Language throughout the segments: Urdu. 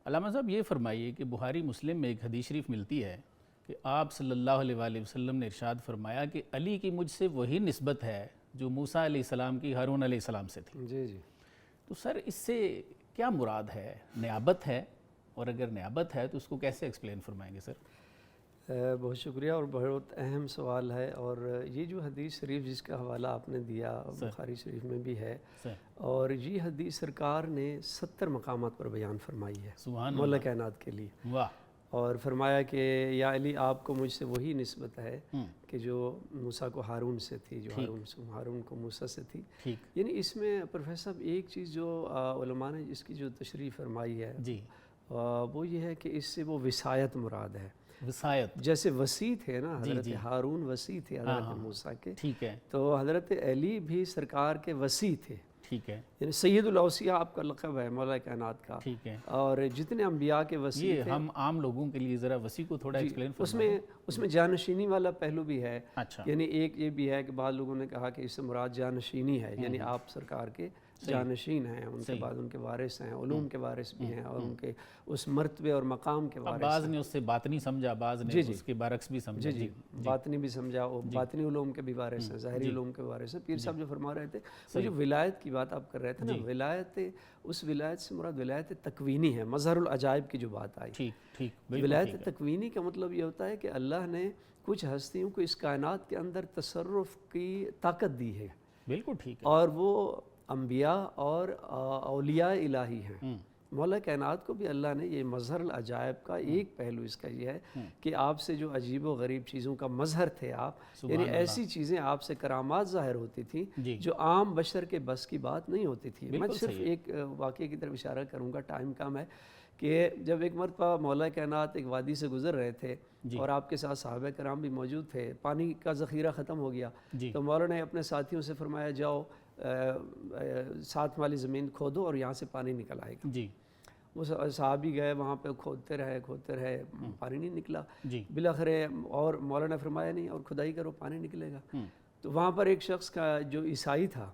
علامہ صاحب یہ فرمائیے کہ بخاری مسلم میں ایک حدیث شریف ملتی ہے کہ آپ صلی اللہ علیہ وآلہ وسلم نے ارشاد فرمایا کہ علی کی مجھ سے وہی نسبت ہے جو موسیٰ علیہ السلام کی ہارون علیہ السلام سے تھی۔ جی جی، تو سر اس سے کیا مراد ہے؟ نیابت ہے؟ اور اگر نیابت ہے تو اس کو کیسے ایکسپلین فرمائیں گے سر؟ بہت شکریہ، اور بہت اہم سوال ہے۔ اور یہ جو حدیث شریف جس کا حوالہ آپ نے دیا بخاری شریف میں بھی ہے، اور یہ حدیث سرکار نے 70 مقامات پر بیان فرمائی ہے سبحان مولا کائنات کے لیے۔ واہ! اور فرمایا کہ یا علی آپ کو مجھ سے وہی نسبت ہے کہ جو موسیٰ کو ہارون سے تھی، جو ہارون کو موسیٰ سے تھی۔ یعنی اس میں پروفیسر صاحب ایک چیز جو علماء نے اس کی جو تشریح فرمائی ہے وہ یہ ہے کہ اس سے وہ وصایت مراد ہے۔ وصایت جیسے وصی تھے نا، حضرت ہارون وصی تھے حضرت موسیٰ کے، ٹھیک ہے، تو حضرت علی بھی سرکار کے وصی تھے۔ ٹھیک ہے، یعنی سید الاوصیاء آپ کا لقب ہے مولا کائنات کا، ٹھیک ہے۔ اور جتنے انبیاء کے وصی یہ تھے، ہم عام لوگوں کے لیے ذرا وصی کو تھوڑا ایکسپلین فرمائیں۔ اس میں جانشینی والا پہلو بھی ہے۔ اچھا، یعنی ایک یہ بھی ہے کہ بعض لوگوں نے کہا کہ اس سے مراد جانشینی ہے، یعنی آپ سرکار کے جانشین ہیں، ان کے بعد ان کے وارث ہیں، علوم کے وارث بھی ہیں، اور ان کے اس مرتبے اور مقام کے وارث ہیں۔ بعض نے اس سے باطنی سمجھا، بعض نے اس کے برعکس بھی سمجھا۔ جی، باطنی بھی سمجھا، اور باطنی علوم کے بھی وارث ہیں، ظاہری علوم کے وارث ہیں۔ پیر صاحب جو فرما رہے تھے، وہ جو ولایت کی بات آپ کر رہے تھے نا، ولایت، اس ولایت سے مراد ولایت تکوینی ہے، مظہر العجائب کی جو بات آئی۔ ولایت تکوینی کا مطلب یہ ہوتا ہے کہ اللہ نے کچھ ہستیوں کو اس کائنات کے اندر تصرف کی طاقت دی ہے، بالکل ٹھیک ہے، اور وہ انبیاء اور اولیاء الہی ہیں۔ مولا کائنات کو بھی اللہ نے یہ مظہر العجائب کا ایک پہلو اس کا یہ ہے کہ آپ سے جو عجیب و غریب چیزوں کا مظہر تھے آپ، یعنی ایسی چیزیں آپ سے کرامات ظاہر ہوتی تھیں جو عام بشر کے بس کی بات نہیں ہوتی تھی۔ میں صرف ایک واقعے کی طرف اشارہ کروں گا، ٹائم کم ہے، کہ جب ایک مرتبہ مولا کائنات ایک وادی سے گزر رہے تھے اور آپ کے ساتھ صحابہ کرام بھی موجود تھے، پانی کا ذخیرہ ختم ہو گیا، تو مولا نے اپنے ساتھیوں سے فرمایا جاؤ ساتھ والی زمین کھودو اور یہاں سے پانی نکل آئے گا۔ وہ صحابی گئے وہاں پہ، کھودتے رہے، پانی نہیں نکلا۔ بالآخر اور مولا نے فرمایا نہیں، اور کھدائی کرو، پانی نکلے گا۔ تو وہاں پر ایک شخص کا جو عیسائی تھا،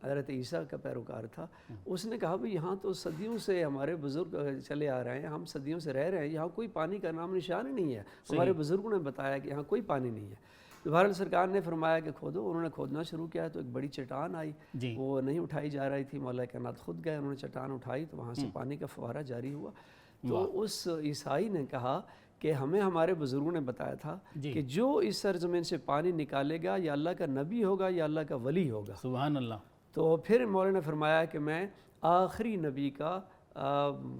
حضرت عیسیٰ کا پیروکار تھا، اس نے کہا بھئی یہاں تو صدیوں سے ہمارے بزرگ چلے آ رہے ہیں، ہم صدیوں سے رہ رہے ہیں، یہاں کوئی پانی کا نام نشان ہی نہیں ہے، ہمارے بزرگوں نے بتایا کہ یہاں کوئی پانی نہیں ہے۔ تو بہرحال سرکار نے فرمایا کہ کھودو، انہوں نے کھودنا شروع کیا تو ایک بڑی چٹان آئی، وہ نہیں اٹھائی جا رہی تھی، مولا کائنات خود گئے، انہوں نے چٹان اٹھائی تو وہاں سے پانی کا فوارہ جاری ہوا۔ تو اس عیسائی نے کہا کہ ہمیں ہمارے بزرگوں نے بتایا تھا کہ جو اس سرزمین سے پانی نکالے گا یا اللہ کا نبی ہوگا یا اللہ کا ولی ہوگا۔ سبحان اللہ۔ تو پھر مولا نے فرمایا کہ میں آخری نبی کا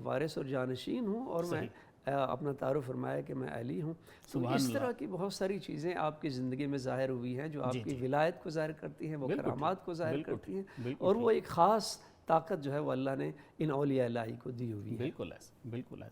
وارث اور جانشین ہوں، اور میں اپنا تعارف فرمایا کہ میں علی ہوں۔ تو اس طرح کی بہت ساری چیزیں آپ کی زندگی میں ظاہر ہوئی ہیں جو آپ کی ولایت کو ظاہر کرتی ہیں، وہ کرامات کو ظاہر کرتی ہیں، اور وہ ایک خاص طاقت جو ہے وہ اللہ نے ان اولیاء الہی کو دی ہوئی ہے۔ بالکل ایسا، بالکل ایسا۔